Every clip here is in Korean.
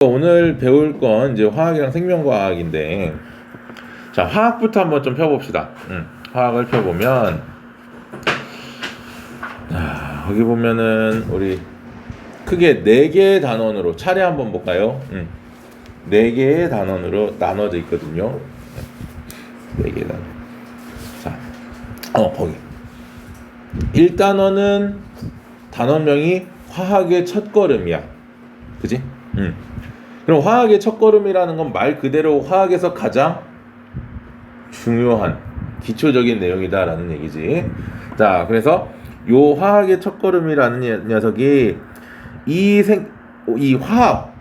오늘 배울 건 이제 화학이랑 생명과학인데, 자, 화학부터 한번 좀 펴봅시다. 화학을 펴보면, 자, 거기 보면은 우리 크게 4개의 단원으로 차례 한번 볼까요? 4개의 단원으로 나눠져 있거든요. 4개의 단원. 자, 거기 1단원은 단원명이 화학의 첫걸음이야. 그지? 그럼 화학의 첫걸음이라는 건 말 그대로 화학에서 가장 중요한 기초적인 내용이다라는 얘기지. 자, 그래서 요 화학의 첫걸음이라는 녀석이 이 화학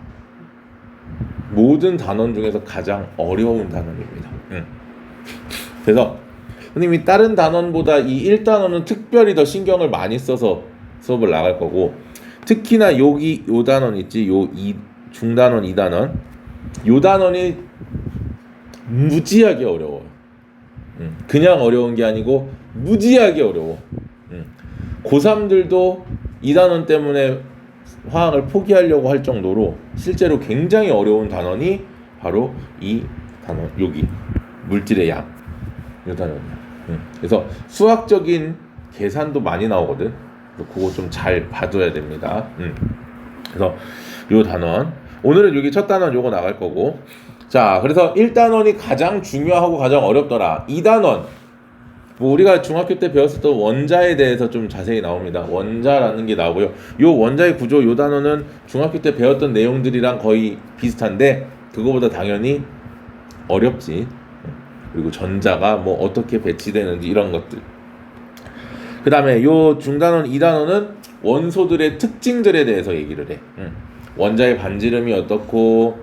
모든 단원 중에서 가장 어려운 단원입니다. 그래서 선생님이 다른 단원보다 이 1단원은 특별히 더 신경을 많이 써서 수업을 나갈 거고, 특히나 요 단원 있지, 요 중단원 2단원, 요 단원이 무지하게 어려워요. 그냥 어려운 게 아니고 무지하게 어려워. 고3들도 2단원 때문에 화학을 포기하려고 할 정도로 실제로 굉장히 어려운 단원이 바로 이 단원, 여기 물질의 양, 요 단원이야. 그래서 수학적인 계산도 많이 나오거든. 그거 좀 잘 봐둬야 됩니다. 그래서 요 단원, 오늘은 여기 첫 단원 요거 나갈 거고, 자, 그래서 1단원이 가장 중요하고 가장 어렵더라. 2단원, 뭐 우리가 중학교 때 배웠었던 원자에 대해서 좀 자세히 나옵니다. 원자라는 게 나오고요. 요 원자의 구조, 요 단원은 중학교 때 배웠던 내용들이랑 거의 비슷한데 그거보다 당연히 어렵지. 그리고 전자가 뭐 어떻게 배치되는지 이런 것들. 그 다음에 요 중단원 2단원은 원소들의 특징들에 대해서 얘기를 해. 원자의 반지름이 어떻고,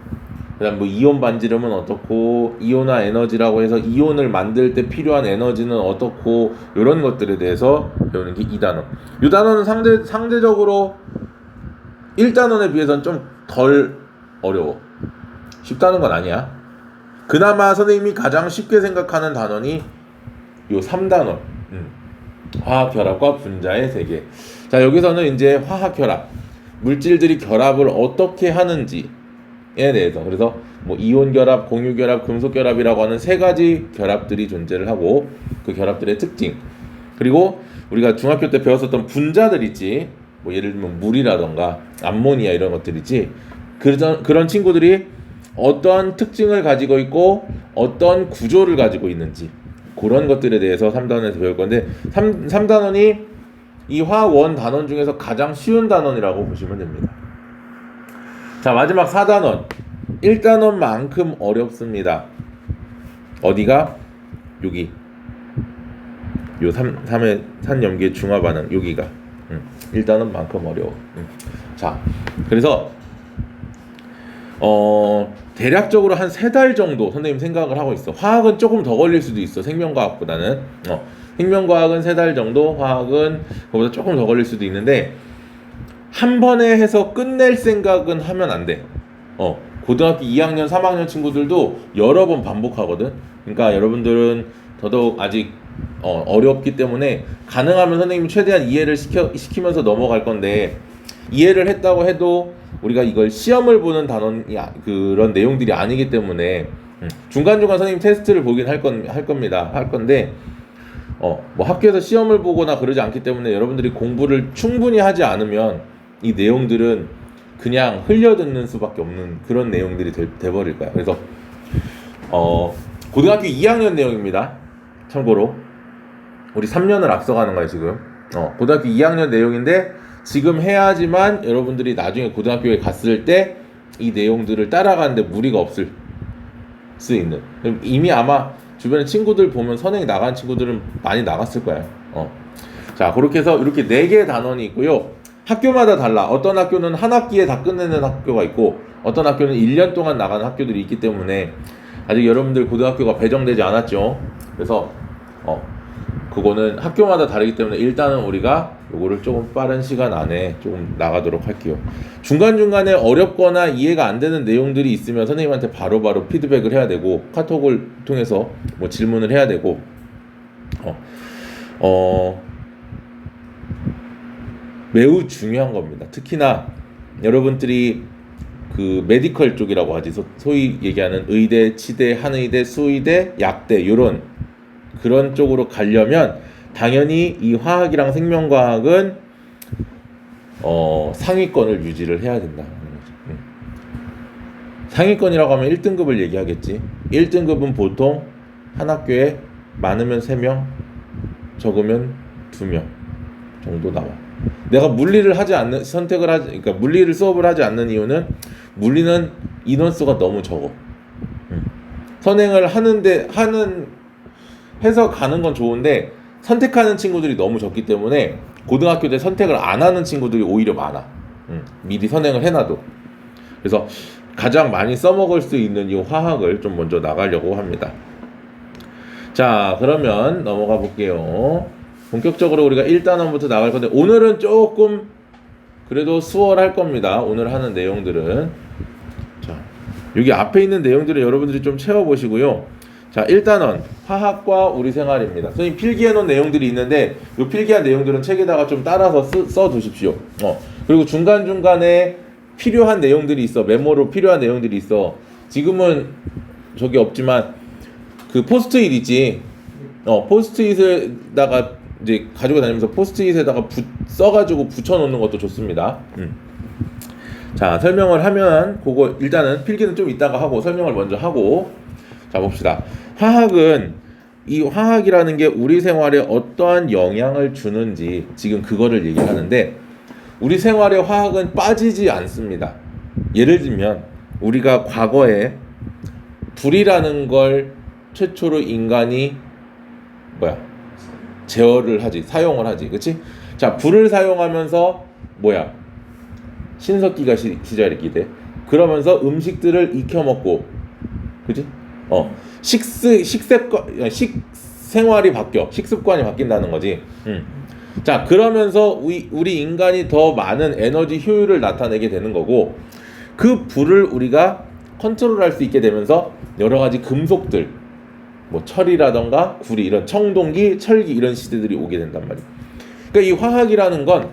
그 다음 뭐 이온 반지름은 어떻고, 이온화 에너지라고 해서 이온을 만들 때 필요한 에너지는 어떻고, 이런 것들에 대해서 배우는 게 2단원. 이 단원은 상대적으로 1단원에 비해서는 좀 덜 어려워. 쉽다는 건 아니야. 그나마 선생님이 가장 쉽게 생각하는 단원이 요 3단원. 화학결합과 분자의 세계. 자, 여기서는 이제 화학결합, 물질들이 결합을 어떻게 하는지에 대해서, 그래서 뭐 이온결합, 공유결합, 금속결합이라고 하는 3가지 결합들이 존재를 하고 그 결합들의 특징, 그리고 우리가 중학교 때 배웠었던 분자들 있지, 뭐 예를 들면 물이라던가 암모니아 이런 것들 있지, 그런 친구들이 어떠한 특징을 가지고 있고 어떤 구조를 가지고 있는지, 그런 것들에 대해서 3단원에서 배울 건데, 3단원이 이 화원 단원 중에서 가장 쉬운 단원이라고 보시면 됩니다. 자, 마지막 4단원. 1단원만큼 어렵습니다. 어디가? 여기. 요 3의 산염기의 중화 반응, 여기가. 1단원만큼 어려워. 자, 그래서 대략적으로 한 3달 정도 선생님 생각을 하고 있어. 화학은 조금 더 걸릴 수도 있어, 생명과학보다는. 생명과학은 3달 정도, 화학은 그보다 조금 더 걸릴 수도 있는데, 한 번에 해서 끝낼 생각은 하면 안 돼. 고등학교 2학년, 3학년 친구들도 여러 번 반복하거든. 그러니까 여러분들은 더더욱 아직 어렵기 때문에 가능하면 선생님이 최대한 이해를 시키면서 넘어갈 건데, 이해를 했다고 해도 우리가 이걸 시험을 보는 단원이 그런 내용들이 아니기 때문에 중간중간 선생님 테스트를 보긴 할 건데, 뭐 학교에서 시험을 보거나 그러지 않기 때문에 여러분들이 공부를 충분히 하지 않으면 이 내용들은 그냥 흘려듣는 수밖에 없는 그런 내용들이 돼버릴 거야. 그래서 고등학교 2학년 내용입니다. 참고로 우리 3년을 앞서가는 거야 지금. 고등학교 2학년 내용인데 지금 해야지만 여러분들이 나중에 고등학교에 갔을 때 이 내용들을 따라가는데 무리가 없을 수 있는. 이미 아마 주변에 친구들 보면 선행이 나간 친구들은 많이 나갔을 거야. 자, 그렇게 해서 이렇게 4개의 단원이 있고요. 학교마다 달라. 어떤 학교는 한 학기에 다 끝내는 학교가 있고, 어떤 학교는 1년 동안 나가는 학교들이 있기 때문에 아직 여러분들 고등학교가 배정되지 않았죠. 그래서 그거는 학교마다 다르기 때문에 일단은 우리가 요거를 조금 빠른 시간 안에 조금 나가도록 할게요. 중간중간에 어렵거나 이해가 안 되는 내용들이 있으면 선생님한테 바로바로 피드백을 해야 되고, 카톡을 통해서 뭐 질문을 해야 되고, 매우 중요한 겁니다. 특히나 여러분들이 그 메디컬 쪽이라고 하지. 소위 얘기하는 의대, 치대, 한의대, 수의대, 약대 요런 그런 쪽으로 가려면 당연히 이 화학이랑 생명과학은 상위권을 유지를 해야 된다. 상위권이라고 하면 1등급을 얘기하겠지. 1등급은 보통 한 학교에 많으면 3명, 적으면 2명 정도 나와. 내가 물리를 하지 않는 그러니까 물리를 수업을 하지 않는 이유는 물리는 인원수가 너무 적어. 선행을 해서 가는 건 좋은데 선택하는 친구들이 너무 적기 때문에 고등학교 때 선택을 안 하는 친구들이 오히려 많아. 미리 선행을 해놔도. 그래서 가장 많이 써먹을 수 있는 이 화학을 좀 먼저 나가려고 합니다. 자, 그러면 넘어가 볼게요. 본격적으로 우리가 1단원부터 나갈 건데 오늘은 조금 그래도 수월할 겁니다. 오늘 하는 내용들은. 자, 여기 앞에 있는 내용들을 여러분들이 좀 채워보시고요. 자, 1단원 화학과 우리 생활입니다. 선생님 필기해 놓은 내용들이 있는데 이 필기한 내용들은 책에다가 좀 따라서 써두십시오. 그리고 중간중간에 필요한 내용들이 있어. 메모로 필요한 내용들이 있어. 지금은 저기 없지만 그 포스트잇 있지. 포스트잇에다가 이제 가지고 다니면서 포스트잇에다가 써가지고 붙여놓는 것도 좋습니다. 자, 설명을 하면 그거 일단은 필기는 좀 이따가 하고 설명을 먼저 하고 자 봅시다. 이 화학이라는 게 우리 생활에 어떠한 영향을 주는지 지금 그거를 얘기하는데 우리 생활에 화학은 빠지지 않습니다. 예를 들면 우리가 과거에 불이라는 걸 최초로 인간이 사용을 하지, 그렇지? 자, 불을 사용하면서 신석기가 시작이 돼. 그러면서 음식들을 익혀 먹고, 그렇지? 식생활이 바뀌어, 식습관이 바뀐다는 거지. 자, 그러면서 우리 인간이 더 많은 에너지 효율을 나타내게 되는 거고, 그 불을 우리가 컨트롤할 수 있게 되면서 여러 가지 금속들, 철이라던가 구리, 이런 청동기, 철기 이런 시대들이 오게 된단 말이에요. 그러니까 이 화학이라는 건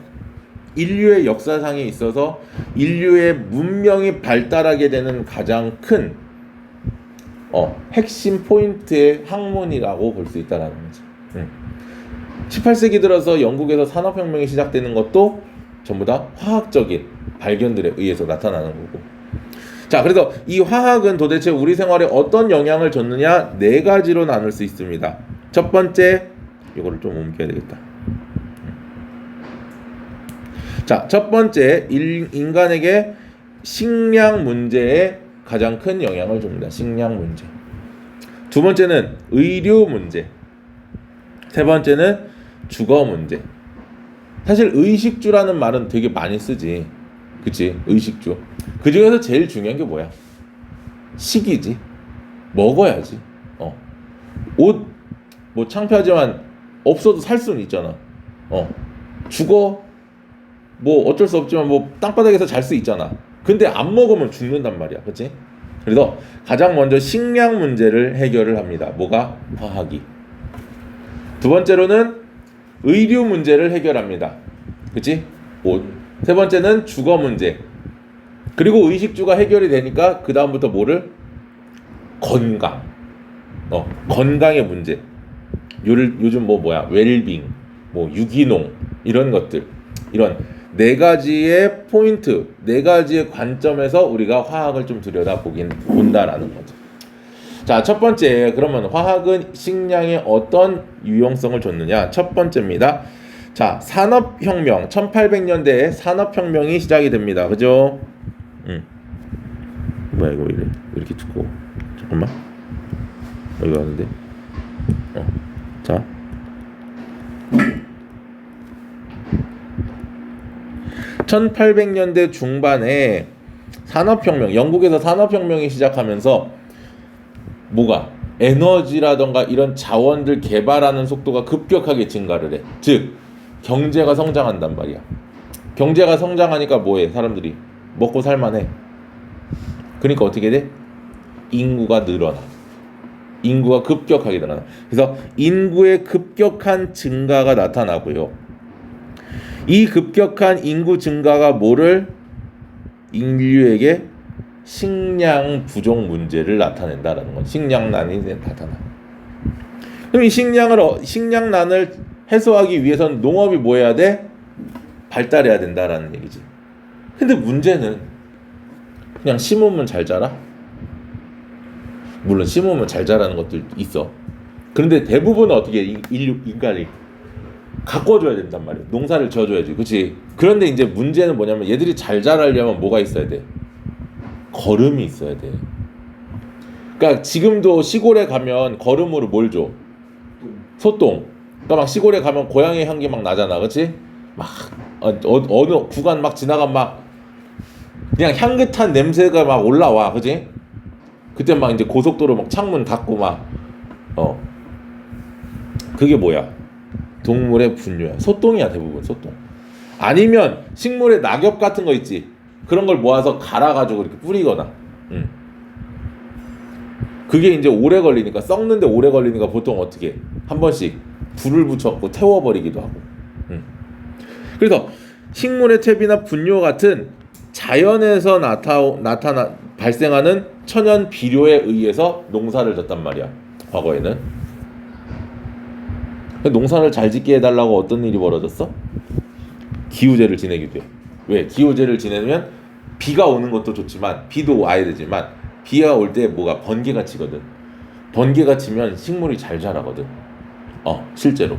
인류의 역사상에 있어서 인류의 문명이 발달하게 되는 가장 큰 핵심 포인트의 학문이라고 볼 수 있다는 거죠. 18세기 들어서 영국에서 산업혁명이 시작되는 것도 전부 다 화학적인 발견들에 의해서 나타나는 거고. 자, 그래서 이 화학은 도대체 우리 생활에 어떤 영향을 줬느냐 4가지로 나눌 수 있습니다. 첫 번째, 이거를 좀 옮겨야 되겠다. 자, 첫 번째, 인간에게 식량 문제에 가장 큰 영향을 줍니다. 식량 문제. 두 번째는 의료 문제. 세 번째는 주거 문제. 사실 의식주라는 말은 되게 많이 쓰지. 그치? 의식주. 그 중에서 제일 중요한 게 뭐야? 식이지. 먹어야지. 옷, 창피하지만 없어도 살 수는 있잖아. 주거, 어쩔 수 없지만 땅바닥에서 잘 수 있잖아. 근데 안 먹으면 죽는단 말이야. 그치? 그래서 가장 먼저 식량 문제를 해결을 합니다. 뭐가? 화학이. 두 번째로는 의료 문제를 해결합니다. 그치? 옷. 세 번째는 주거 문제. 그리고 의식주가 해결이 되니까 그 다음부터 뭐를? 건강. 건강의 문제. 요즘 웰빙, 유기농 이런 것들. 이런 4가지의 포인트, 4가지의 관점에서 우리가 화학을 좀 본다라는 거죠. 자, 첫 번째, 그러면 화학은 식량에 어떤 유용성을 줬느냐? 첫 번째입니다. 자, 산업혁명, 1800년대에 산업혁명이 시작이 됩니다. 그죠? 이거 왜 이렇게 두꺼워? 잠깐만. 여기 왔는데. 자. 1800년대 중반에 산업혁명, 영국에서 산업혁명이 시작하면서 에너지라던가 이런 자원들 개발하는 속도가 급격하게 증가를 해. 즉, 경제가 성장한단 말이야. 경제가 성장하니까 뭐해? 사람들이 먹고 살만해. 그러니까 어떻게 돼? 인구가 늘어나. 인구가 급격하게 늘어나. 그래서 인구의 급격한 증가가 나타나고요. 이 급격한 인구 증가가 인류에게 식량 부족 문제를 나타낸다라는 건 식량난이 나타나. 그럼 이 식량난을 해소하기 위해서는 농업이 뭐 해야 돼? 발달해야 된다라는 얘기지. 근데 문제는 그냥 심으면 잘 자라? 물론 심으면 잘 자라는 것도 있어. 그런데 대부분은 어떻게 인간이 가꿔줘야 된단 말이야. 농사를 지어줘야지, 그렇지? 그런데 이제 문제는 뭐냐면 얘들이 잘 자라려면 뭐가 있어야 돼? 거름이 있어야 돼. 그러니까 지금도 시골에 가면 거름으로 뭘 줘? 소똥. 그러니까 막 시골에 가면 고향의 향기 막 나잖아, 그렇지? 막 어느 구간 막 지나가면 막 그냥 향긋한 냄새가 막 올라와, 그렇지? 그때 막 이제 고속도로 막 창문 닫고 막 그게 뭐야? 동물의 분뇨야. 소똥이야, 대부분 소똥. 아니면 식물에 낙엽 같은 거 있지. 그런 걸 모아서 갈아가지고 이렇게 뿌리거나. 그게 이제 오래 걸리니까, 썩는데 오래 걸리니까 보통 어떻게 한 번씩 불을 붙여갖고 태워버리기도 하고. 그래서 식물의 퇴비나 분뇨 같은 자연에서 발생하는 천연 비료에 의해서 농사를 졌단 말이야. 과거에는. 농사를 잘 짓게 해달라고 어떤 일이 벌어졌어? 기후제를 지내기도 해. 왜? 기후제를 지내면 비가 오는 것도 좋지만, 비도 와야 되지만 비가 올 때 뭐가 번개가 치거든. 번개가 치면 식물이 잘 자라거든. 실제로.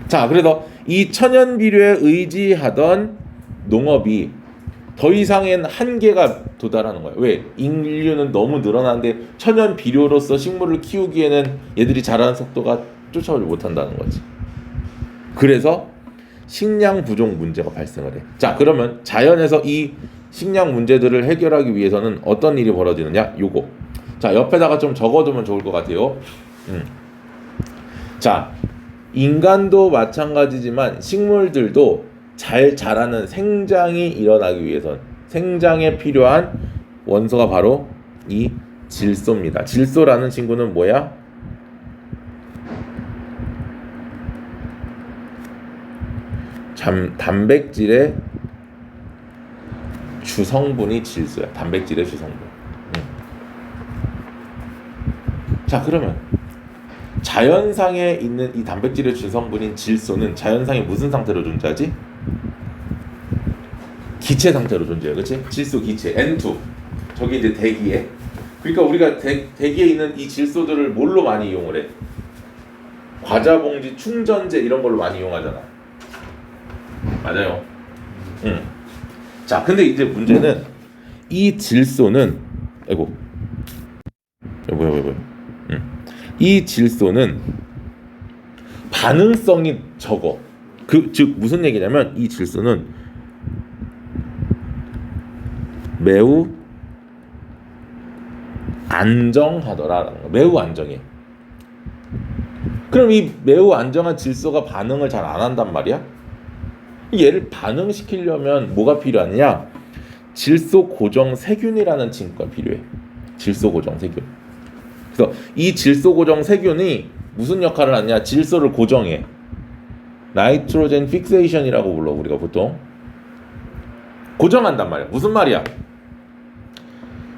자, 그래서 이 천연 비료에 의지하던 농업이 더 이상엔 한계가 도달하는 거야. 왜? 인류는 너무 늘어나는데 천연 비료로서 식물을 키우기에는 얘들이 자라는 속도가 쫓아오지 못한다는 거지. 그래서 식량 부족 문제가 발생을 해. 자, 그러면 자연에서 이 식량 문제들을 해결하기 위해서는 어떤 일이 벌어지느냐? 요거. 자, 옆에다가 좀 적어두면 좋을 것 같아요. 자, 인간도 마찬가지지만 식물들도 잘 자라는 생장이 일어나기 위해선 생장에 필요한 원소가 바로 이 질소입니다. 질소라는 친구는 뭐야? 단백질의 주성분이 질소야. 단백질의 주성분. 자, 그러면 자연상에 있는 이 단백질의 주성분인 질소는 자연상에 무슨 상태로 존재하지? 기체 상태로 존재해요. 그렇지? 질소 기체 N2. 저기 이제 대기에. 그러니까 우리가 대기에 있는 이 질소들을 뭘로 많이 이용을 해? 과자 봉지, 충전재 이런 걸로 많이 이용하잖아. 맞아요. 자, 근데 이제 문제는 이 질소는 이 질소는 반응성이 적어. 즉 무슨 얘기냐면 이 질소는 매우 안정하더라라는 거. 매우 안정해. 그럼 이 매우 안정한 질소가 반응을 잘 안 한단 말이야? 얘를 반응시키려면 뭐가 필요하냐? 질소 고정 세균이라는 친구가 필요해. 질소 고정 세균. 그래서 이 질소 고정 세균이 무슨 역할을 하냐? 질소를 고정해. 나이트로젠 픽세이션이라고 불러 우리가 보통. 고정한단 말이야. 무슨 말이야?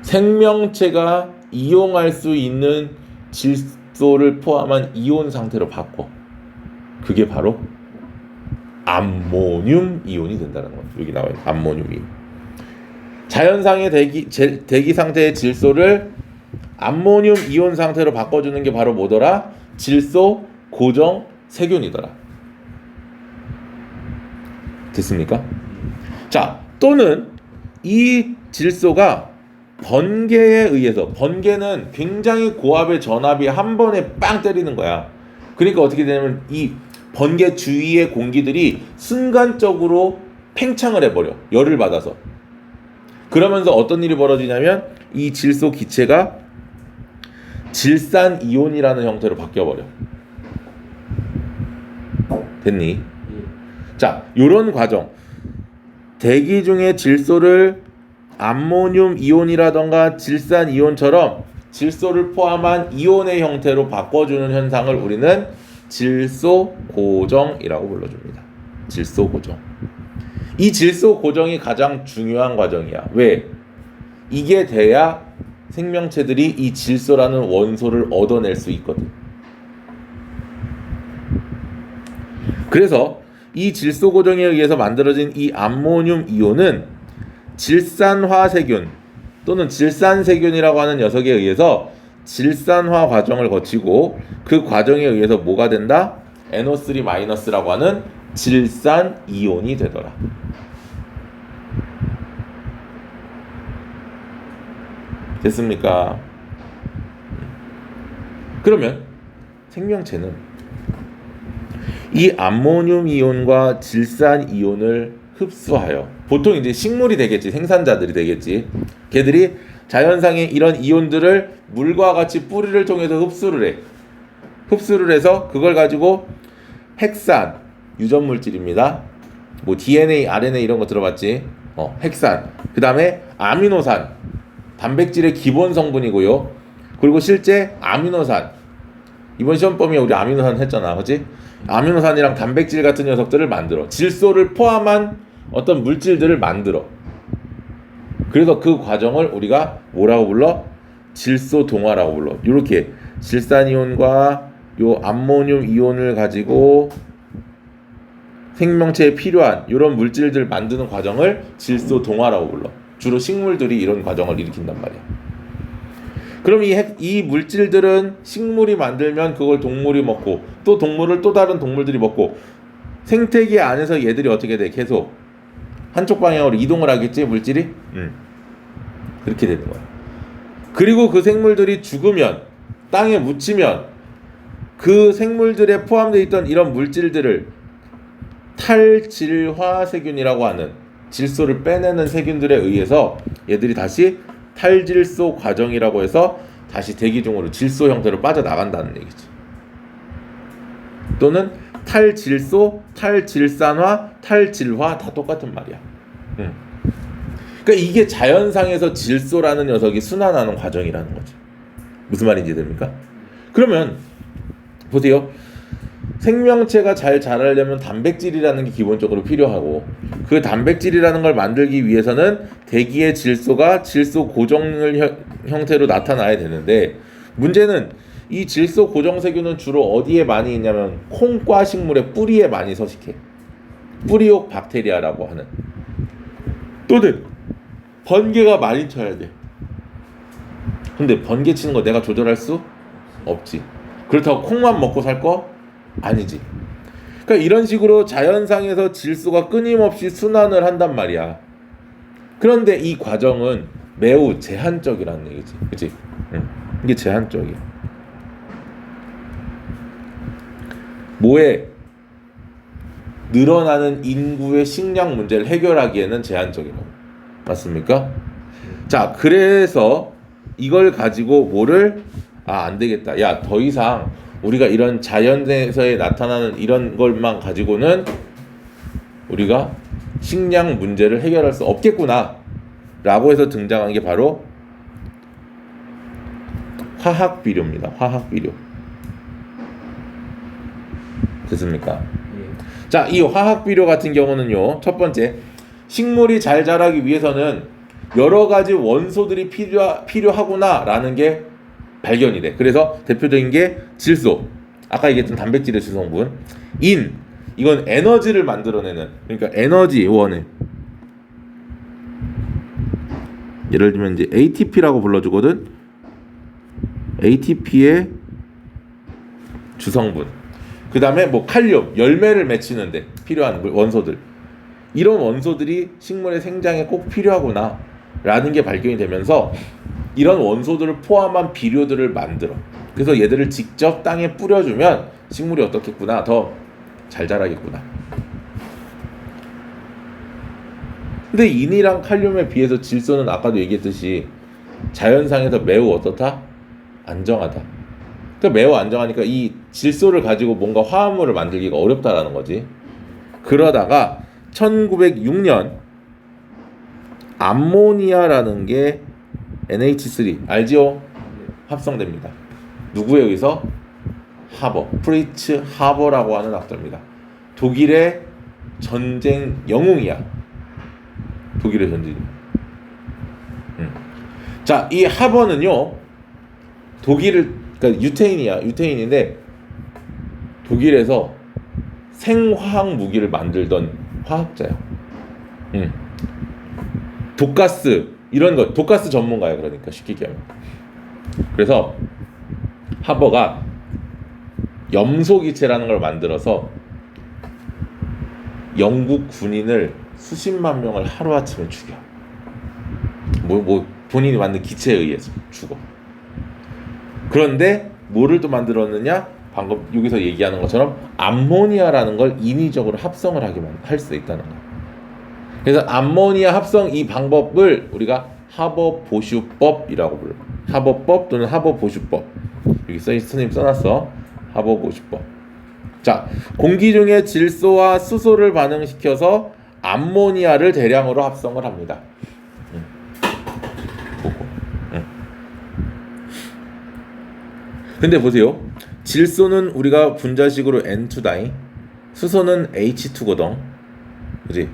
생명체가 이용할 수 있는 질소를 포함한 이온 상태로 바꿔. 그게 바로 암모늄 이온이 된다는 거예요. 여기 나와요. 암모늄 이온. 자연상의 대기 상태의 질소를 암모늄 이온 상태로 바꿔주는 게 바로 뭐더라? 질소 고정 세균이더라. 됐습니까? 자, 또는 이 질소가 번개에 의해서, 번개는 굉장히 고압의 전압이 한 번에 빵 때리는 거야. 그러니까 어떻게 되냐면 이 번개 주위의 공기들이 순간적으로 팽창을 해버려. 열을 받아서. 그러면서 어떤 일이 벌어지냐면 이 질소 기체가 질산 이온이라는 형태로 바뀌어버려. 됐니? 자, 요런 과정. 대기 중에 질소를 암모늄 이온이라던가 질산 이온처럼 질소를 포함한 이온의 형태로 바꿔주는 현상을 우리는 질소 고정이라고 불러줍니다. 질소 고정. 이 질소 고정이 가장 중요한 과정이야. 왜? 이게 돼야 생명체들이 이 질소라는 원소를 얻어낼 수 있거든. 그래서 이 질소 고정에 의해서 만들어진 이 암모늄 이온은 질산화세균 또는 질산세균이라고 하는 녀석에 의해서 질산화 과정을 거치고 그 과정에 의해서 뭐가 된다? NO3- 하는 질산 이온이 되더라. 됐습니까? 그러면 생명체는 이 암모늄 이온과 질산 이온을 흡수하여, 보통 이제 식물이 되겠지, 생산자들이 되겠지, 걔들이 자연상의 이런 이온들을 물과 같이 뿌리를 통해서 흡수를 해서 그걸 가지고 핵산, 유전물질입니다. 뭐 DNA, RNA 이런 거 들어봤지? 핵산. 그 다음에 아미노산, 단백질의 기본 성분이고요. 그리고 실제 아미노산, 이번 시험 범위에 우리 아미노산 했잖아, 그렇지? 아미노산이랑 단백질 같은 녀석들을 만들어, 질소를 포함한 어떤 물질들을 만들어. 그래서 그 과정을 우리가 뭐라고 불러? 질소 동화라고 불러. 이렇게 질산이온과 요 암모늄 이온을 가지고 생명체에 필요한 이런 물질들 만드는 과정을 질소 동화라고 불러. 주로 식물들이 이런 과정을 일으킨단 말이야. 그럼 이 물질들은 식물이 만들면 그걸 동물이 먹고, 또 동물을 또 다른 동물들이 먹고, 생태계 안에서 얘들이 어떻게 돼? 계속 한쪽 방향으로 이동을 하겠지, 물질이? 그렇게 되는 거야. 그리고 그 생물들이 죽으면, 땅에 묻히면 그 생물들에 포함되어 있던 이런 물질들을 탈질화세균이라고 하는, 질소를 빼내는 세균들에 의해서 얘들이 다시 탈질소 과정이라고 해서 다시 대기 중으로 질소 형태로 빠져나간다는 얘기지. 또는 탈질소, 탈질산화, 탈질화 다 똑같은 말이야. 그러니까 이게 자연상에서 질소라는 녀석이 순환하는 과정이라는 거지. 무슨 말인지 됩니까? 그러면 보세요. 생명체가 잘 자라려면 단백질이라는 게 기본적으로 필요하고, 그 단백질이라는 걸 만들기 위해서는 대기의 질소가 질소 고정을 형태로 나타나야 되는데, 문제는 이 질소 고정세균은 주로 어디에 많이 있냐면 콩과 식물의 뿌리에 많이 서식해. 뿌리옥 박테리아라고 하는. 또는 번개가 많이 쳐야 돼. 근데 번개 치는 거 내가 조절할 수 없지. 그렇다고 콩만 먹고 살 거 아니지. 그러니까 이런 식으로 자연상에서 질소가 끊임없이 순환을 한단 말이야. 그런데 이 과정은 매우 제한적이라는 얘기지. 그치? 이게 제한적이야. 뭐에? 늘어나는 인구의 식량 문제를 해결하기에는 제한적이라고. 맞습니까? 자, 그래서 이걸 가지고 뭐를, 안 되겠다. 야, 더 이상 우리가 이런 자연에서 나타나는 이런 것만 가지고는 우리가 식량 문제를 해결할 수 없겠구나 라고 해서 등장한 게 바로 화학비료입니다. 화학비료. 됐습니까? 자, 이 화학비료 같은 경우는요, 첫 번째, 식물이 잘 자라기 위해서는 여러 가지 원소들이 필요하구나 라는 게 발견이 돼. 그래서 대표적인 게 질소, 아까 얘기했던 단백질의 주성분, 이건 에너지를 만들어내는, 그러니까 에너지 원을, 예를 들면 이제 ATP라고 불러주거든. ATP의 주성분, 그 다음에 뭐 칼륨, 열매를 맺히는데 필요한 원소들, 이런 원소들이 식물의 생장에 꼭 필요하구나 라는 게 발견이 되면서 이런 원소들을 포함한 비료들을 만들어. 그래서 얘들을 직접 땅에 뿌려주면 식물이 어떻겠구나, 더 잘 자라겠구나. 근데 인이랑 칼륨에 비해서 질소는 아까도 얘기했듯이 자연상에서 매우 어떻다? 안정하다. 그러니까 매우 안정하니까 이 질소를 가지고 뭔가 화합물을 만들기가 어렵다라는 거지. 그러다가 1906년 암모니아라는 게 NH3 알지요? 합성됩니다. 누구에 의해서? 하버, 프리츠 하버라고 하는 학자입니다. 독일의 전쟁 영웅이야. 독일의 전쟁. 자, 이 하버는요, 그러니까 유태인인데 독일에서 생화학 무기를 만들던 화학자예요. 독가스 이런 거, 독가스 전문가예요. 그러니까 쉽게 얘기하면. 그래서 하버가 염소기체라는 걸 만들어서 영국 군인을 수십만 명을 하루아침에 죽여. 본인이 만든 기체에 의해서 죽어. 그런데 뭐를 또 만들었느냐? 방금 여기서 얘기하는 것처럼 암모니아라는 걸 인위적으로 합성을 할 수 있다는 거예요. 그래서 암모니아 합성 이 방법을 우리가 하버 보슈법이라고 불러요. 하버법 또는 하버 보슈법. 여기 선생님 써놨어. 하버 보슈법. 자, 공기 중에 질소와 수소를 반응시켜서 암모니아를 대량으로 합성을 합니다. 근데 보세요. 질소는 우리가 분자식으로 N2다잉, 수소는 H2거든. 그지?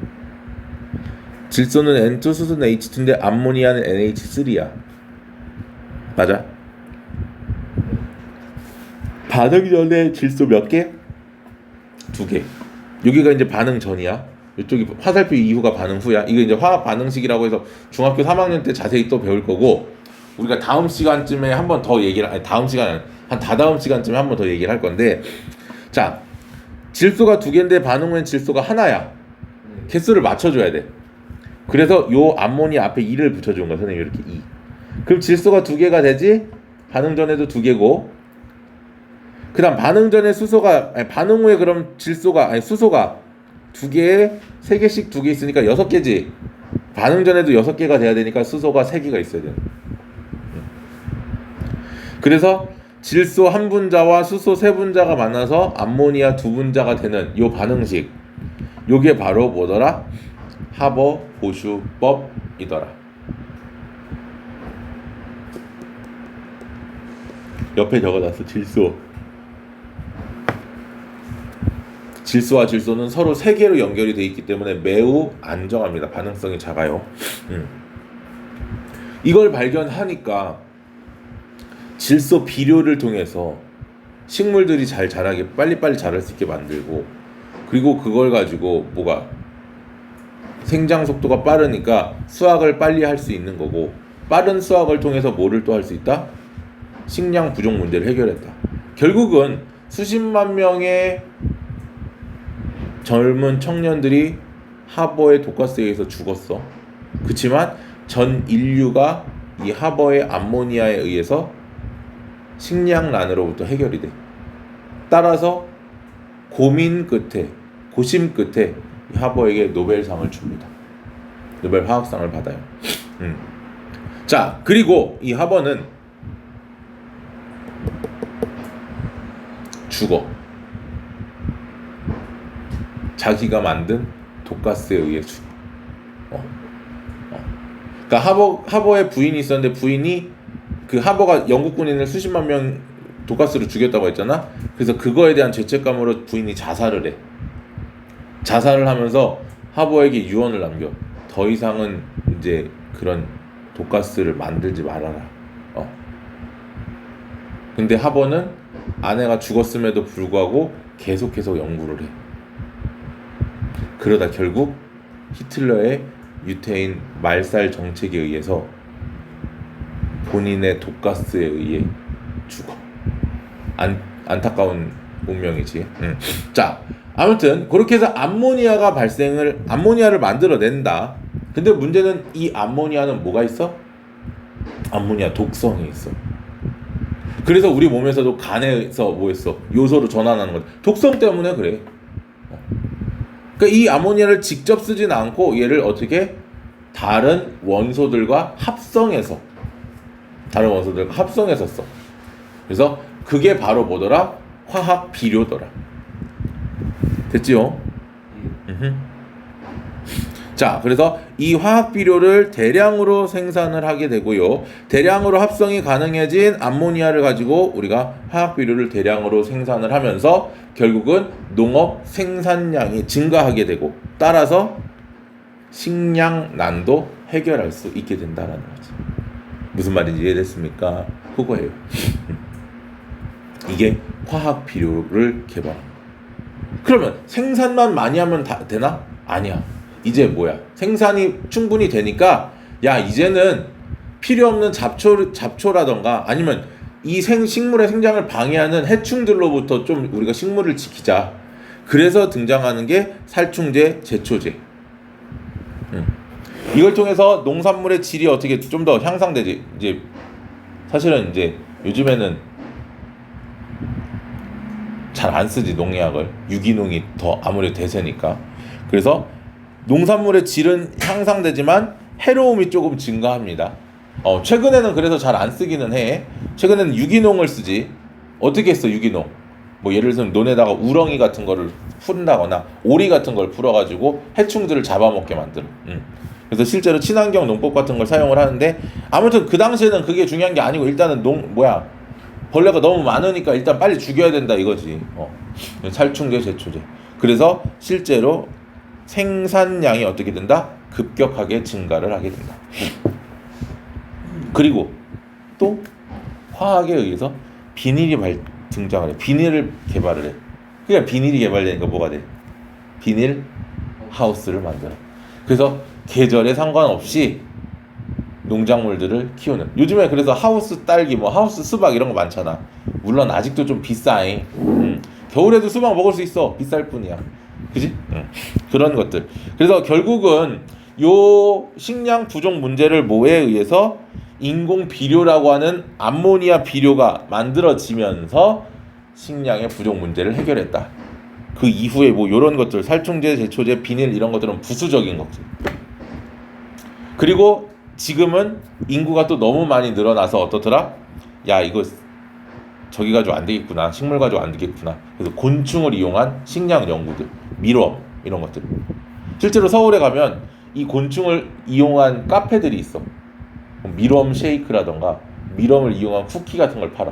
질소는 N2, 수소는 H2인데 암모니아는 NH3야. 맞아? 반응 전에 질소 몇 개? 2개. 여기가 이제 반응 전이야. 이쪽이 화살표 이후가 반응 후야. 이거 이제 화학 반응식이라고 해서 중학교 3학년 때 자세히 또 배울 거고, 우리가 다음 시간쯤에 한 번 더 얘기를, 아니 다음 시간, 한 다다음 시간쯤에 한 번 더 얘기를 할 건데, 자, 질소가 2개인데 반응 후엔 질소가 하나야. 개수를 맞춰줘야 돼. 그래서 요 암모니아 앞에 2를 붙여준 거야. 선생님 이렇게 2. 그럼 질소가 2개가 되지? 반응 전에도 2개고, 그 다음 반응 전에 반응 후에 그럼 수소가 2개에 3개씩 2개 있으니까 6개지. 반응 전에도 6개가 돼야 되니까 수소가 3개가 있어야 돼. 그래서 질소 1분자와 수소 3분자가 만나서 암모니아 2분자가 되는 요 반응식, 요게 바로 뭐더라? 하버 보슈법이더라. 옆에 적어놨어. 질소와 질소는 서로 3개로 연결이 되어 있기 때문에 매우 안정합니다. 반응성이 작아요. 이걸 발견하니까 질소 비료를 통해서 식물들이 잘 자라게, 빨리빨리 자랄 수 있게 만들고, 그리고 그걸 가지고 생장 속도가 빠르니까 수확을 빨리 할 수 있는 거고, 빠른 수확을 통해서 뭐를 또 할 수 있다? 식량 부족 문제를 해결했다. 결국은 수십만 명의 젊은 청년들이 하버의 독가스에 의해서 죽었어. 그치만 전 인류가 이 하버의 암모니아에 의해서 식량난으로부터 해결이 돼. 따라서 고심 끝에 하버에게 노벨상을 줍니다. 노벨 화학상을 받아요. 자, 그리고 이 하버는 죽어. 자기가 만든 독가스에 의해 죽어. 그러니까 하버의 부인이 있었는데, 부인이 그 하버가 영국 군인을 수십만 명 독가스로 죽였다고 했잖아. 그래서 그거에 대한 죄책감으로 부인이 자살을 해. 자살을 하면서 하버에게 유언을 남겨. 더 이상은 이제 그런 독가스를 만들지 말아라. 근데 하버는 아내가 죽었음에도 불구하고 계속해서 연구를 해. 그러다 결국 히틀러의 유태인 말살 정책에 의해서 본인의 독가스에 의해 죽어. 안타까운 운명이지. 자, 아무튼 그렇게 해서 암모니아를 만들어낸다. 근데 문제는 이 암모니아는 뭐가 있어? 암모니아 독성이 있어. 그래서 우리 몸에서도 간에서 뭐했어? 요소로 전환하는 거지. 독성 때문에 그래. 그러니까 이 아모니아를 직접 쓰진 않고 얘를 어떻게 다른 원소들과 합성해서 써. 그래서 그게 바로 뭐더라? 화학 비료더라. 됐지요? 자, 그래서 이 화학 비료를 대량으로 생산을 하게 되고요. 대량으로 합성이 가능해진 암모니아를 가지고 우리가 화학 비료를 대량으로 생산을 하면서 결국은 농업 생산량이 증가하게 되고, 따라서 식량난도 해결할 수 있게 된다는 거지. 무슨 말인지 이해됐습니까? 그거예요. 이게 화학 비료를 개발합니다. 그러면 생산만 많이 하면 다 되나? 아니야. 이제 뭐야? 생산이 충분히 되니까 야 이제는 필요 없는 잡초라던가 아니면 이 식물의 생장을 방해하는 해충들로부터 좀 우리가 식물을 지키자. 그래서 등장하는 게 살충제, 제초제. 이걸 통해서 농산물의 질이 어떻게 좀 더 향상되지. 이제 사실은 이제 요즘에는 잘 안 쓰지 농약을. 유기농이 더 아무래도 대세니까. 그래서 농산물의 질은 향상되지만 해로움이 조금 증가합니다. 최근에는 그래서 잘 안 쓰기는 해. 최근에는 유기농을 쓰지. 어떻게 했어 유기농? 뭐 예를 들면 논에다가 우렁이 같은 거를 푼다거나 오리 같은 걸 풀어가지고 해충들을 잡아먹게 만들어. 그래서 실제로 친환경 농법 같은 걸 사용을 하는데 아무튼 그 당시에는 그게 중요한 게 아니고 일단은 벌레가 너무 많으니까 일단 빨리 죽여야 된다 이거지. 살충제, 제초제. 그래서 실제로 생산량이 어떻게 된다? 급격하게 증가를 하게 된다. 그리고 또 화학에 의해서 비닐이 등장을 해. 비닐을 개발을 해. 그러니까 비닐이 개발되니까 뭐가 돼? 비닐 하우스를 만들어. 그래서 계절에 상관없이 농작물들을 키우는. 요즘에 그래서 하우스 딸기, 뭐 하우스 수박 이런 거 많잖아. 물론 아직도 좀 비싸잉. 겨울에도 수박 먹을 수 있어. 비쌀 뿐이야. 그지? 그런 것들. 그래서 결국은 요 식량 부족 문제를 뭐에 의해서 인공 비료라고 하는 암모니아 비료가 만들어지면서 식량의 부족 문제를 해결했다. 그 이후에 뭐 이런 것들 살충제, 제초제, 비닐 이런 것들은 부수적인 거지. 그리고 지금은 인구가 또 너무 많이 늘어나서 어떻더라? 야 이거 저기 가지고 안 되겠구나. 식물 가지고 안 되겠구나. 그래서 곤충을 이용한 식량 연구들, 밀웜 이런 것들. 실제로 서울에 가면 이 곤충을 이용한 카페들이 있어. 밀웜 쉐이크라던가 밀웜을 이용한 쿠키 같은 걸 팔아.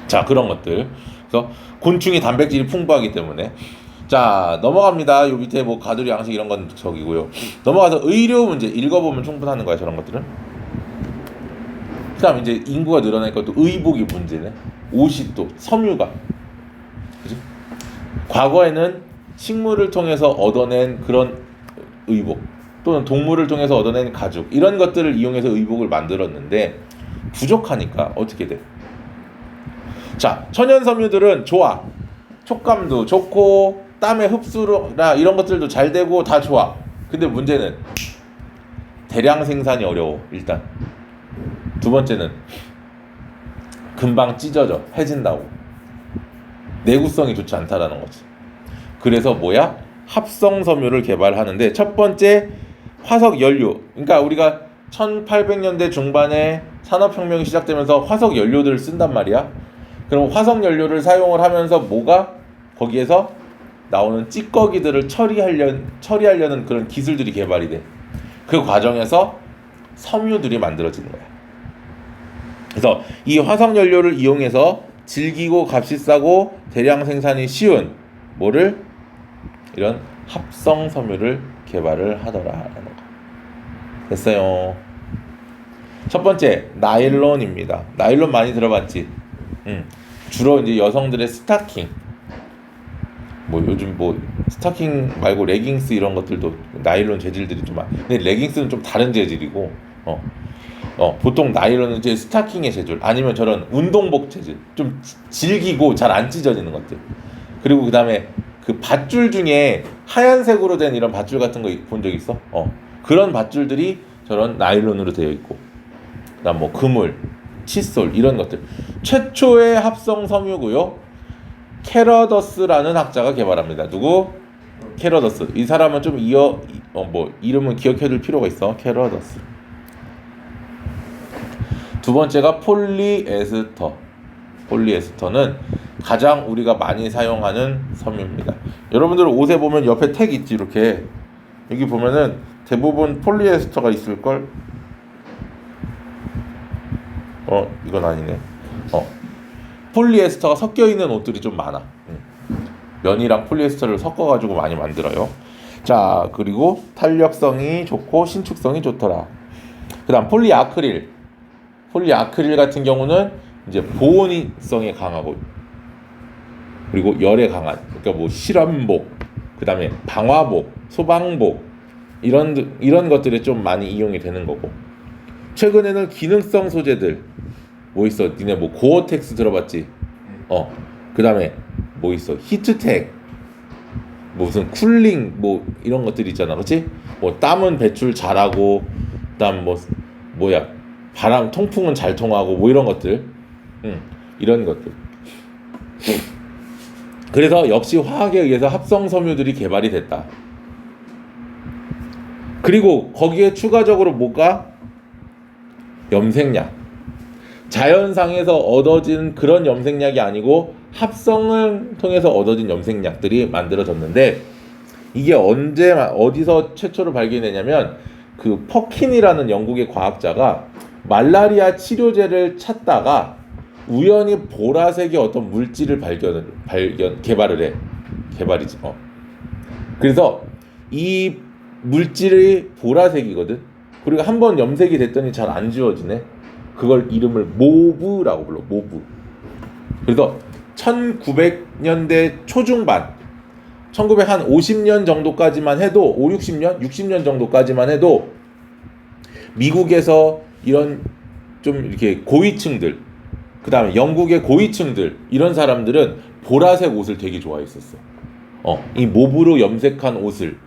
자 그런 것들. 그래서 곤충이 단백질이 풍부하기 때문에. 자 넘어갑니다. 요 밑에 뭐 가두리 양식 이런 건 저기고요. 넘어가서 의료 문제 읽어보면 충분하는 거야 저런 것들은. 그다음 이제 인구가 늘어나니까 또 의복이 문제네. 옷이 또 섬유가. 그지? 과거에는 식물을 통해서 얻어낸 그런 의복 또는 동물을 통해서 얻어낸 가죽 이런 것들을 이용해서 의복을 만들었는데 부족하니까 어떻게 돼? 자 천연 섬유들은 좋아. 촉감도 좋고 땀의 흡수나 이런 것들도 잘 되고 다 좋아. 근데 문제는 대량 생산이 어려워. 일단 두 번째는 금방 찢어져. 해진다고. 내구성이 좋지 않다라는 거지. 그래서 뭐야? 합성 섬유를 개발하는데 첫 번째 화석 연료. 그러니까 우리가 1800년대 중반에 산업혁명이 시작되면서 화석 연료들을 쓴단 말이야. 그럼 화석 연료를 사용을 하면서 뭐가 거기에서 나오는 찌꺼기들을 처리하려는 그런 기술들이 개발이 돼. 그 과정에서 섬유들이 만들어지는 거야. 그래서 이 화석 연료를 이용해서 질기고 값이 싸고 대량 생산이 쉬운 뭐를 이런 합성 섬유를 개발을 하더라라는 거. 됐어요. 첫 번째 나일론입니다. 나일론 많이 들어봤지? 주로 이제 여성들의 스타킹. 뭐 요즘 뭐 스타킹 말고 레깅스 이런 것들도 나일론 재질들이 좀 많아. 근데 레깅스는 좀 다른 재질이고, 보통 나일론은 이제 스타킹의 재질, 아니면 저런 운동복 재질, 좀 질기고 잘 안 찢어지는 것들. 그리고 그 다음에 그 밧줄 중에 하얀색으로 된 이런 밧줄 같은 거 본 적 있어? 그런 밧줄들이 저런 나일론으로 되어 있고, 그다음 뭐 그물, 칫솔 이런 것들. 최초의 합성 섬유고요. 캐러더스라는 학자가 개발합니다. 누구? 캐러더스. 이 사람은 좀 이름은 기억해둘 필요가 있어. 캐러더스. 두 번째가 폴리에스터. 폴리에스터는 가장 우리가 많이 사용하는 섬유입니다. 여러분들 옷에 보면 옆에 택 있지 이렇게. 여기 보면은 대부분 폴리에스터가 있을걸? 이건 아니네. 폴리에스터가 섞여 있는 옷들이 좀 많아. 면이랑 폴리에스터를 섞어가지고 많이 만들어요. 자, 그리고 탄력성이 좋고 신축성이 좋더라. 그다음 폴리아크릴. 폴리아크릴 같은 경우는 이제 보온성에 강하고 그리고 열에 강한 그러니까 뭐 실험복, 그다음에 방화복, 소방복 이런 것들에 좀 많이 이용이 되는 거고 최근에는 기능성 소재들 뭐 있어? 니네 뭐 고어텍스 들어봤지? 그다음에 뭐 있어? 히트텍 무슨 쿨링 뭐 이런 것들 있잖아, 그렇지? 뭐 땀은 배출 잘하고 그다음 뭐야 바람 통풍은 잘 통하고 뭐 이런 것들, 이런 것들. 그래서 역시 화학에 의해서 합성 섬유들이 개발이 됐다. 그리고 거기에 추가적으로 뭐가 염색약. 자연상에서 얻어진 그런 염색약이 아니고 합성을 통해서 얻어진 염색약들이 만들어졌는데 이게 어디서 최초로 발견되냐면 그 퍼킨이라는 영국의 과학자가 말라리아 치료제를 찾다가 우연히 보라색의 어떤 물질을 개발이지. 그래서 이 물질이 보라색이거든. 그리고 한번 염색이 됐더니 잘 안 지워지네. 그걸 이름을 모브라고 불러. 모브. 그래서 1900년대 초중반 1950년 정도까지만 해도 5, 60년 정도까지만 해도 미국에서 이런 좀 이렇게 고위층들, 그 다음에 영국의 고위층들 이런 사람들은 보라색 옷을 되게 좋아했었어. 이 모브로 염색한 옷을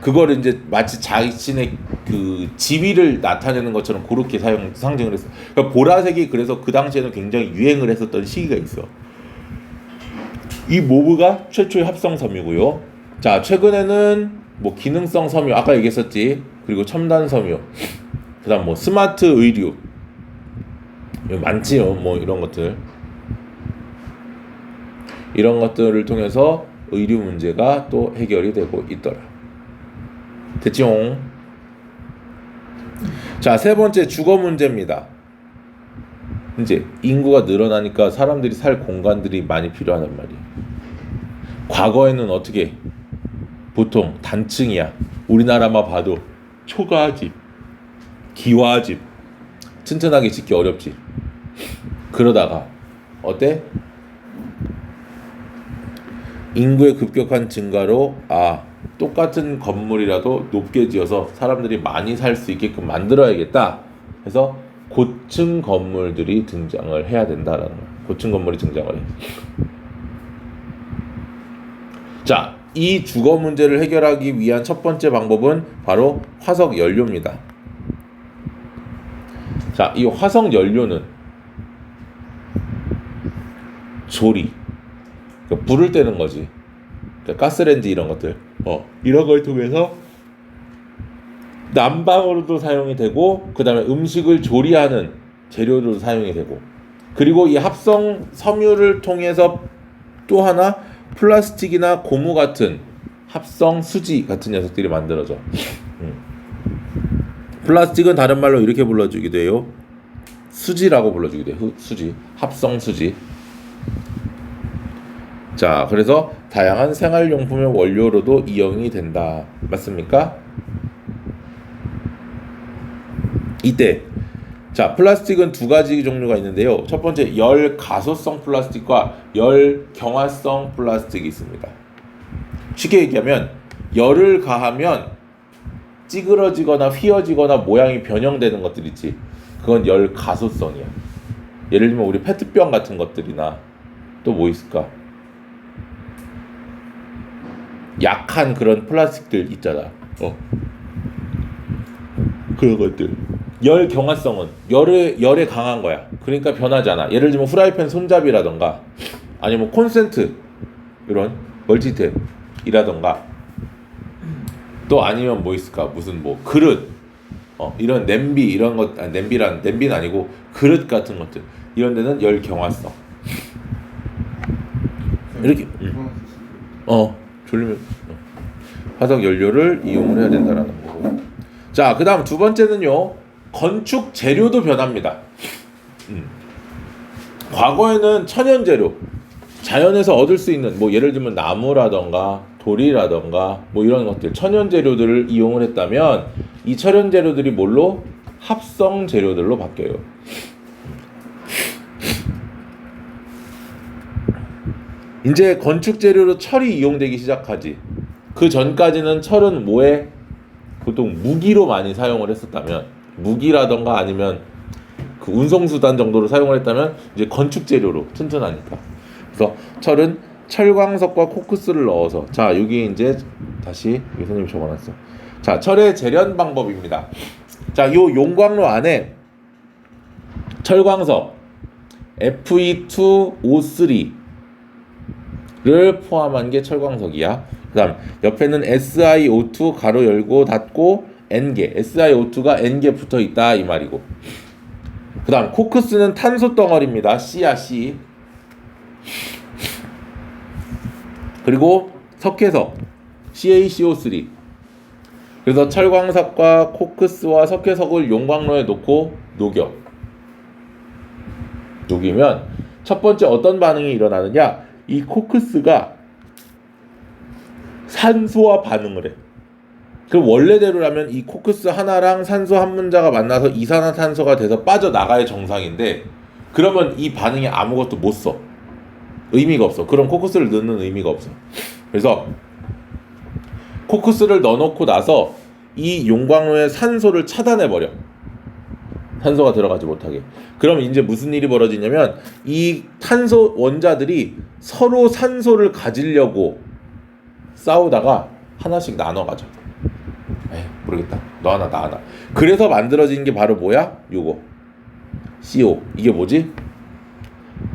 그거를 이제 마치 자신의 그 지위를 나타내는 것처럼 그렇게 상징을 했어. 그러니까 보라색이 그래서 그 당시에는 굉장히 유행을 했었던 시기가 있어. 이 모브가 최초의 합성 섬유고요. 자, 최근에는 뭐 기능성 섬유 아까 얘기했었지. 그리고 첨단 섬유. 그다음 뭐 스마트 의류 많지요. 뭐 이런 것들. 이런 것들을 통해서 의류 문제가 또 해결이 되고 있더라. 됐지용? 자, 세 번째 주거 문제입니다. 이제 인구가 늘어나니까 사람들이 살 공간들이 많이 필요하단 말이야. 과거에는 어떻게 보통 단층이야. 우리나라만 봐도 초가집, 기와집 튼튼하게 짓기 어렵지. 그러다가 어때? 인구의 급격한 증가로 똑같은 건물이라도 높게 지어서 사람들이 많이 살 수 있게끔 만들어야겠다. 해서 고층 건물들이 등장을 해야 된다라는 거야. 고층 건물이 등장을 해. 자, 이 주거 문제를 해결하기 위한 첫 번째 방법은 바로 화석 연료입니다. 자, 이 화석 연료는 조리, 그러니까 불을 떼는 거지. 그러니까 가스렌지 이런 것들, 이런 걸 통해서 난방으로도 사용이 되고, 그 다음에 음식을 조리하는 재료로도 사용이 되고, 그리고 이 합성 섬유를 통해서 또 하나 플라스틱이나 고무 같은 합성 수지 같은 녀석들이 만들어져. 플라스틱은 다른 말로 이렇게 불러주기도 해요. 수지라고 불러주기도 해요. 수지, 합성 수지. 자, 그래서 다양한 생활용품의 원료로도 이용이 된다. 맞습니까? 이때 자, 플라스틱은 두 가지 종류가 있는데요. 첫 번째 열가소성 플라스틱과 열경화성 플라스틱이 있습니다. 쉽게 얘기하면 열을 가하면 찌그러지거나 휘어지거나 모양이 변형되는 것들 있지. 그건 열가소성이야. 예를 들면 우리 페트병 같은 것들이나 또 뭐 있을까? 약한 그런 플라스틱들 있잖아. 그런 것들. 열 경화성은 열에 강한 거야. 그러니까 변하잖아. 예를 들면 후라이팬 손잡이라던가 아니면 콘센트 이런 멀티탭이라던가 또 아니면 뭐 있을까? 무슨 뭐 그릇 이런 냄비 이런 것 냄비는 아니고 그릇 같은 것들 이런 데는 열 경화성. 이렇게 졸리면 화석 연료를 이용을 해야 된다라는 거고. 자, 그 다음 두 번째는요. 건축 재료도 변합니다. 과거에는 천연 재료, 자연에서 얻을 수 있는 뭐 예를 들면 나무라던가 돌이라던가 뭐 이런 것들 천연 재료들을 이용을 했다면 이 철연 재료들이 뭘로? 합성 재료들로 바뀌어요. 이제 건축 재료로 철이 이용되기 시작하지. 그 전까지는 철은 뭐에? 보통 무기로 많이 사용을 했었다면, 무기라던가 아니면 그 운송수단 정도로 사용을 했다면 이제 건축 재료로 튼튼하니까. 그래서 철은 철광석과 코크스를 넣어서, 자 여기 이제 다시 선생님이 적어놨어. 자, 철의 재련 방법입니다. 자, 요 용광로 안에 철광석 Fe2O3를 포함한 게 철광석이야. 그 다음 옆에는 SiO2 가로 열고 닫고 N개, SiO2가 N개 붙어있다 이 말이고, 그 다음 코크스는 탄소 덩어리입니다. C야 C. 그리고 석회석 CaCO3. 그래서 철광석과 코크스와 석회석을 용광로에 놓고 녹이면 첫 번째 어떤 반응이 일어나느냐, 이 코크스가 산소와 반응을 해. 그럼 원래대로라면 이 코크스 하나랑 산소 한 문자가 만나서 이산화탄소가 돼서 빠져나가야 정상인데, 그러면 이 반응이 아무것도 못 써. 의미가 없어. 그럼 코크스를 넣는 의미가 없어. 그래서 코크스를 넣어놓고 나서 이 용광로의 산소를 차단해버려. 산소가 들어가지 못하게. 그럼 이제 무슨 일이 벌어지냐면, 이 탄소 원자들이 서로 산소를 가지려고 싸우다가 하나씩 나눠가죠. 에이, 모르겠다. 너 하나 나 하나. 그래서 만들어진 게 바로 뭐야? 요거 CO. 이게 뭐지?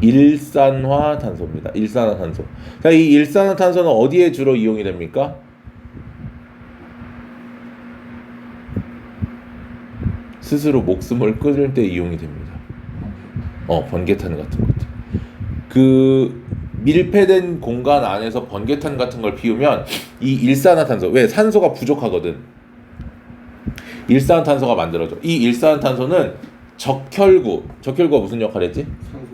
일산화탄소입니다. 일산화탄소. 자, 이 일산화탄소는 어디에 주로 이용이 됩니까? 스스로 목숨을 끊을 때 이용이 됩니다. 번개탄 같은 것들. 그 밀폐된 공간 안에서 번개탄 같은 걸 피우면 이 일산화탄소, 왜? 산소가 부족하거든. 일산화탄소가 만들어져. 이 일산화탄소는 적혈구가 무슨 역할을 했지?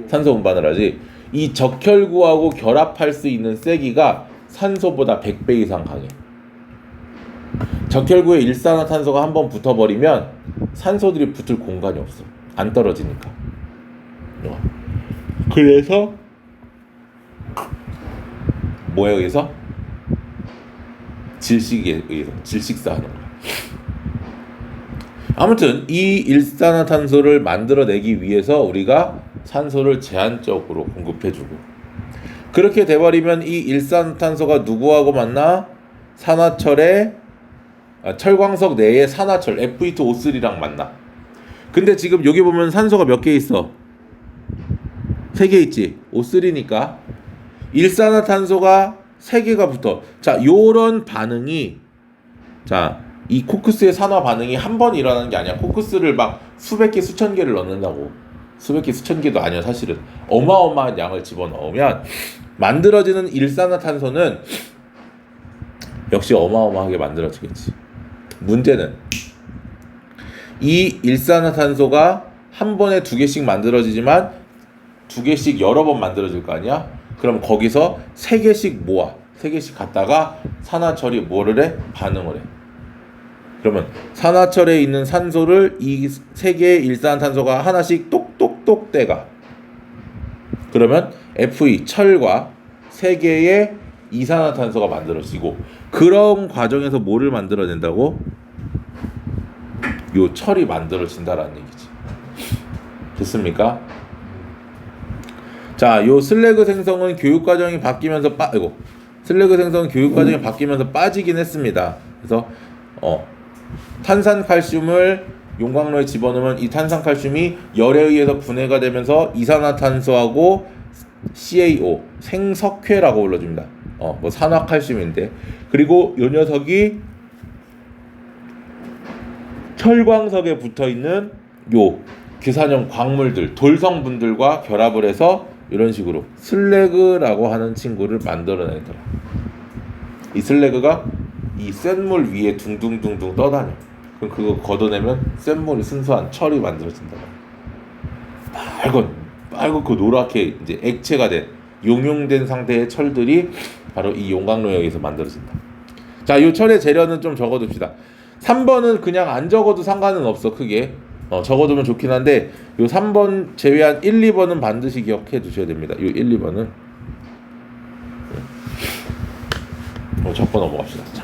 산소 운반을 하지. 이 적혈구하고 결합할 수 있는 세기가 산소보다 100배 이상 강해. 적혈구에 일산화탄소가 한번 붙어버리면 산소들이 붙을 공간이 없어. 안 떨어지니까. 그래서 뭐에 의해서? 질식에 의해서 질식사하는 거야. 아무튼 이 일산화탄소를 만들어내기 위해서 우리가 산소를 제한적으로 공급해주고, 그렇게 돼버리면 이 일산화탄소가 누구하고 만나? 철광석 내에 산화철 Fe2O3랑 만나. 근데 지금 여기 보면 산소가 몇 개 있어? 3개 있지. O3니까 일산화탄소가 3개가 붙어. 자, 요런 반응이, 자, 이 코크스의 산화 반응이 한 번 일어나는 게 아니야. 코크스를 막 수백 개, 수천 개를 넣는다고. 수백 개, 수천 개도 아니야. 사실은 어마어마한 양을 집어넣으면 만들어지는 일산화탄소는 역시 어마어마하게 만들어지겠지. 문제는 이 일산화탄소가 한 번에 2개씩 만들어지지만 2개씩 여러 번 만들어질 거 아니야? 그럼 거기서 3개씩 모아. 3개씩 갖다가 산화철이 뭐를 해? 반응을 해. 그러면 산화철에 있는 산소를 이 3개의 일산화탄소가 하나씩 똑똑똑 떼가. 그러면 Fe, 철과 3개의 이산화탄소가 만들어지고, 그런 과정에서 뭐를 만들어낸다고? 요 철이 만들어진다라는 얘기지. 됐습니까? 자, 요 슬래그 생성은 교육과정이 바뀌면서 빠지긴 했습니다. 그래서 탄산칼슘을 용광로에 집어넣으면 이 탄산칼슘이 열에 의해서 분해가 되면서 이산화탄소하고 CaO, 생석회라고 불러줍니다. 산화칼슘인데, 그리고 이 녀석이 철광석에 붙어있는 요 규산형 광물들, 돌성분들과 결합을 해서 이런 식으로 슬래그라고 하는 친구를 만들어내더라. 이 슬래그가 이 센 물 위에 둥둥둥둥 떠다녀. 그럼 그거 걷어내면 센 물이 순수한 철이 만들어진다. 빨갛고 노랗게 이제 액체가 된, 용융된 상태의 철들이 바로 이 용광로에 의해서 만들어진다. 자, 이 철의 재료는 좀 적어둡시다. 3번은 그냥 안 적어도 상관은 없어 크게. 적어두면 좋긴 한데 요 3번 제외한 1, 2번은 반드시 기억해 두셔야 됩니다. 요 1, 2번은 적고 넘어갑시다. 자.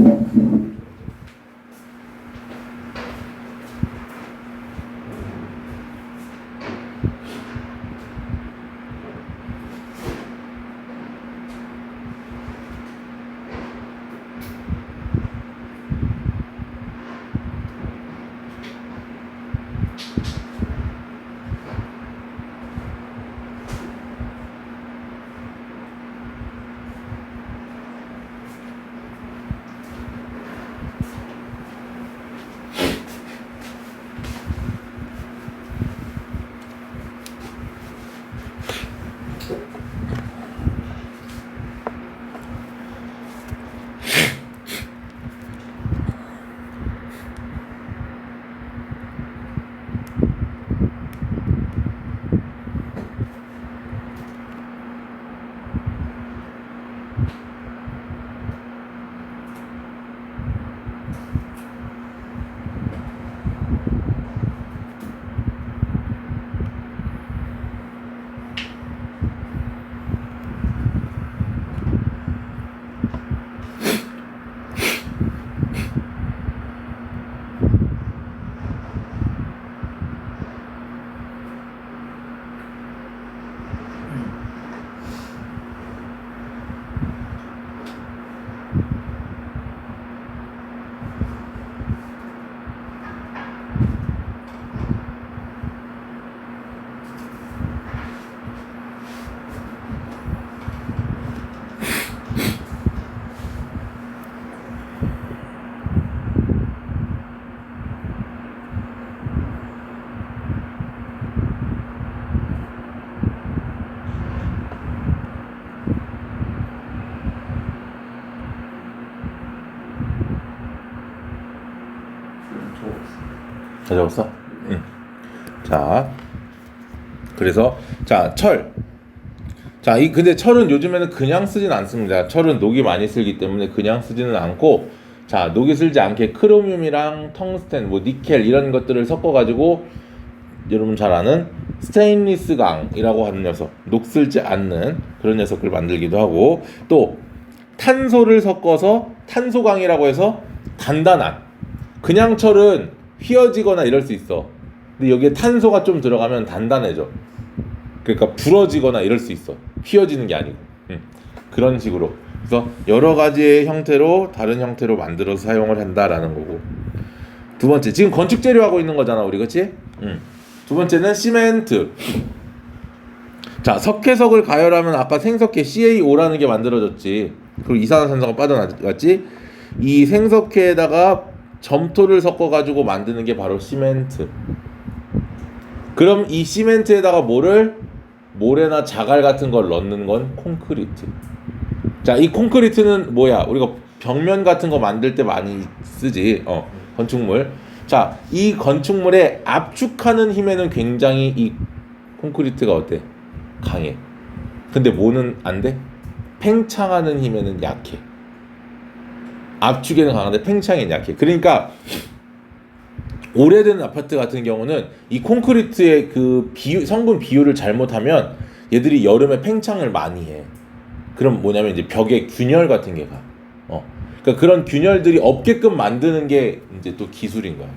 다 적었어? 응. 자, 그래서 철. 근데 철은 요즘에는 그냥 쓰진 않습니다. 철은 녹이 많이 쓸기 때문에 그냥 쓰지는 않고, 녹이 쓸지 않게 크로뮴이랑 텅스텐, 뭐 니켈 이런 것들을 섞어가지고 여러분 잘 아는 스테인리스 강이라고 하는 녀석, 녹 쓸지 않는 그런 녀석을 만들기도 하고, 또 탄소를 섞어서 탄소강이라고 해서 단단한. 그냥 철은 휘어지거나 이럴 수 있어. 근데 여기에 탄소가 좀 들어가면 단단해져. 그러니까 부러지거나 이럴 수 있어. 휘어지는 게 아니고. 그런 식으로. 그래서 여러 가지의 형태로 다른 형태로 만들어서 사용을 한다라는 거고. 두 번째, 지금 건축 재료 하고 있는 거잖아, 우리, 그렇지? 두 번째는 시멘트. 석회석을 가열하면 아까 생석회 CaO라는 게 만들어졌지. 그리고 이산화탄소가 빠져나갔지. 이 생석회에다가 점토를 섞어가지고 만드는 게 바로 시멘트. 그럼 이 시멘트에다가 모래나 자갈 같은 걸 넣는 건 콘크리트. 이 콘크리트는 뭐야? 우리가 벽면 같은 거 만들 때 많이 쓰지. 건축물. 이 건축물에 압축하는 힘에는 굉장히 이 콘크리트가 어때? 강해. 근데 뭐는 안 돼? 팽창하는 힘에는 약해. 압축에는 강한데 팽창에는 약해. 그러니까 오래된 아파트 같은 경우는 이 콘크리트의 그 성분 비율을 잘못하면 얘들이 여름에 팽창을 많이 해. 그럼 뭐냐면 이제 벽에 균열 같은 게 가. 그러니까 그런 균열들이 없게끔 만드는 게 이제 또 기술인 거야.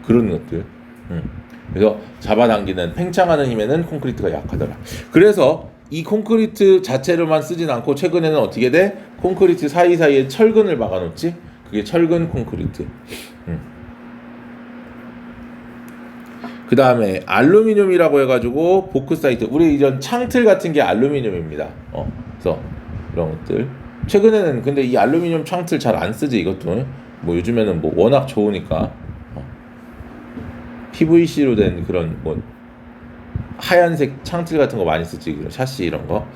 그런 것들. 그래서 잡아당기는 팽창하는 힘에는 콘크리트가 약하더라. 그래서 이 콘크리트 자체로만 쓰진 않고 최근에는 어떻게 돼? 콘크리트 사이사이에 철근을 박아놓지? 그게 철근 콘크리트. 그 다음에 알루미늄이라고 해가지고 보크사이트. 우리 이전 창틀 같은 게 알루미늄입니다. 그래서 이런 것들. 최근에는 근데 이 알루미늄 창틀 잘 안 쓰지, 이것도. 뭐 요즘에는 뭐 워낙 좋으니까. PVC로 된 그런 뭐 하얀색 창틀 같은 거 많이 쓰지. 샤시 이런 거.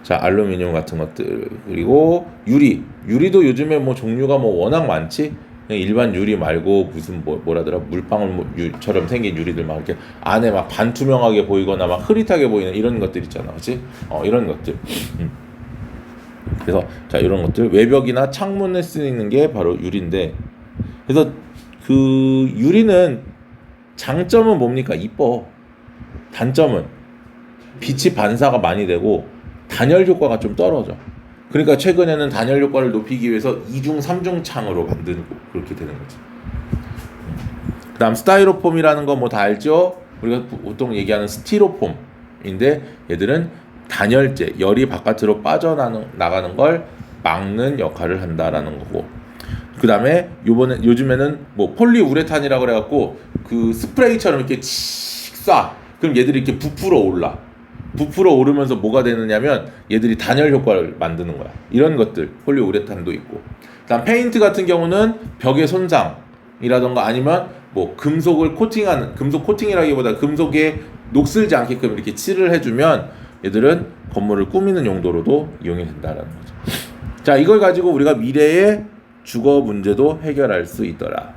알루미늄 같은 것들. 그리고 유리도 요즘에 뭐 종류가 뭐 워낙 많지. 그냥 일반 유리 말고 무슨 뭐라더라, 물방울처럼 생긴 유리들 막 이렇게 안에 막 반투명하게 보이거나 막 흐릿하게 보이는 이런 것들 있잖아, 그렇지? 이런 것들. 그래서 이런 것들 외벽이나 창문에 쓰이는 게 바로 유리인데, 그래서 그 유리는 장점은 뭡니까? 이뻐. 단점은 빛이 반사가 많이 되고 단열 효과가 좀 떨어져. 그러니까 최근에는 단열 효과를 높이기 위해서 2중, 3중 창으로 만들고 그렇게 되는 거지. 그다음 스타이로폼이라는 거 뭐 다 알죠? 우리가 보통 얘기하는 스티로폼인데 얘들은 단열재, 열이 바깥으로 빠져나가는 걸 막는 역할을 한다라는 거고. 그다음에 요즘에는 뭐 폴리우레탄이라고 그래갖고 그 스프레이처럼 이렇게 칙 쏴. 그럼 얘들이 이렇게 부풀어 올라. 부풀어 오르면서 뭐가 되느냐면 얘들이 단열 효과를 만드는 거야. 이런 것들 폴리우레탄도 있고. 그다음 페인트 같은 경우는 벽의 손상이라던가 아니면 뭐 금속을 코팅하는, 금속 코팅이라기보다 금속에 녹슬지 않게끔 이렇게 칠을 해주면 얘들은 건물을 꾸미는 용도로도 이용이 된다라는 거죠. 자, 이걸 가지고 우리가 미래의 주거 문제도 해결할 수 있더라.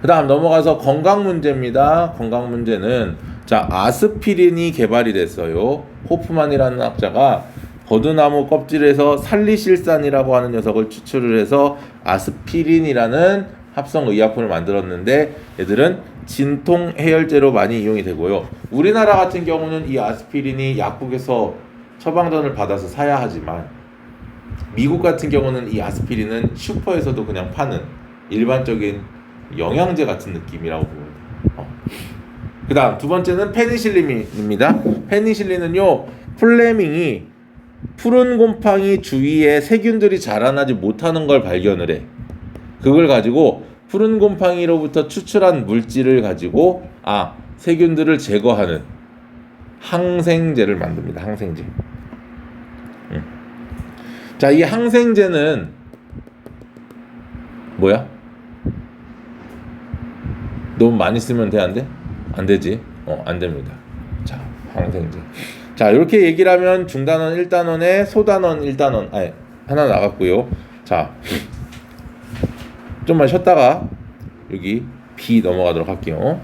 그 다음 넘어가서 건강 문제입니다. 건강 문제는 자, 아스피린이 개발이 됐어요. 호프만이라는 학자가 버드나무 껍질에서 살리실산이라고 하는 녀석을 추출을 해서 아스피린이라는 합성 의약품을 만들었는데 얘들은 진통 해열제로 많이 이용이 되고요. 우리나라 같은 경우는 이 아스피린이 약국에서 처방전을 받아서 사야 하지만 미국 같은 경우는 이 아스피린은 슈퍼에서도 그냥 파는 일반적인 영양제 같은 느낌이라고 보면 돼요. 그 다음 두 번째는 페니실린입니다. 페니실린은요, 플레밍이 푸른 곰팡이 주위에 세균들이 자라나지 못하는 걸 발견을 해. 그걸 가지고 푸른 곰팡이로부터 추출한 물질을 가지고 세균들을 제거하는 항생제를 만듭니다. 항생제. 자, 이 항생제는 뭐야? 너무 많이 쓰면 돼? 안 돼? 안 되지. 안 됩니다. 자, 항생제. 자, 이렇게 얘기를 하면 중단원 1단원에 소단원 1단원 하나 나갔고요. 자, 좀만 쉬었다가 여기 B 넘어가도록 할게요.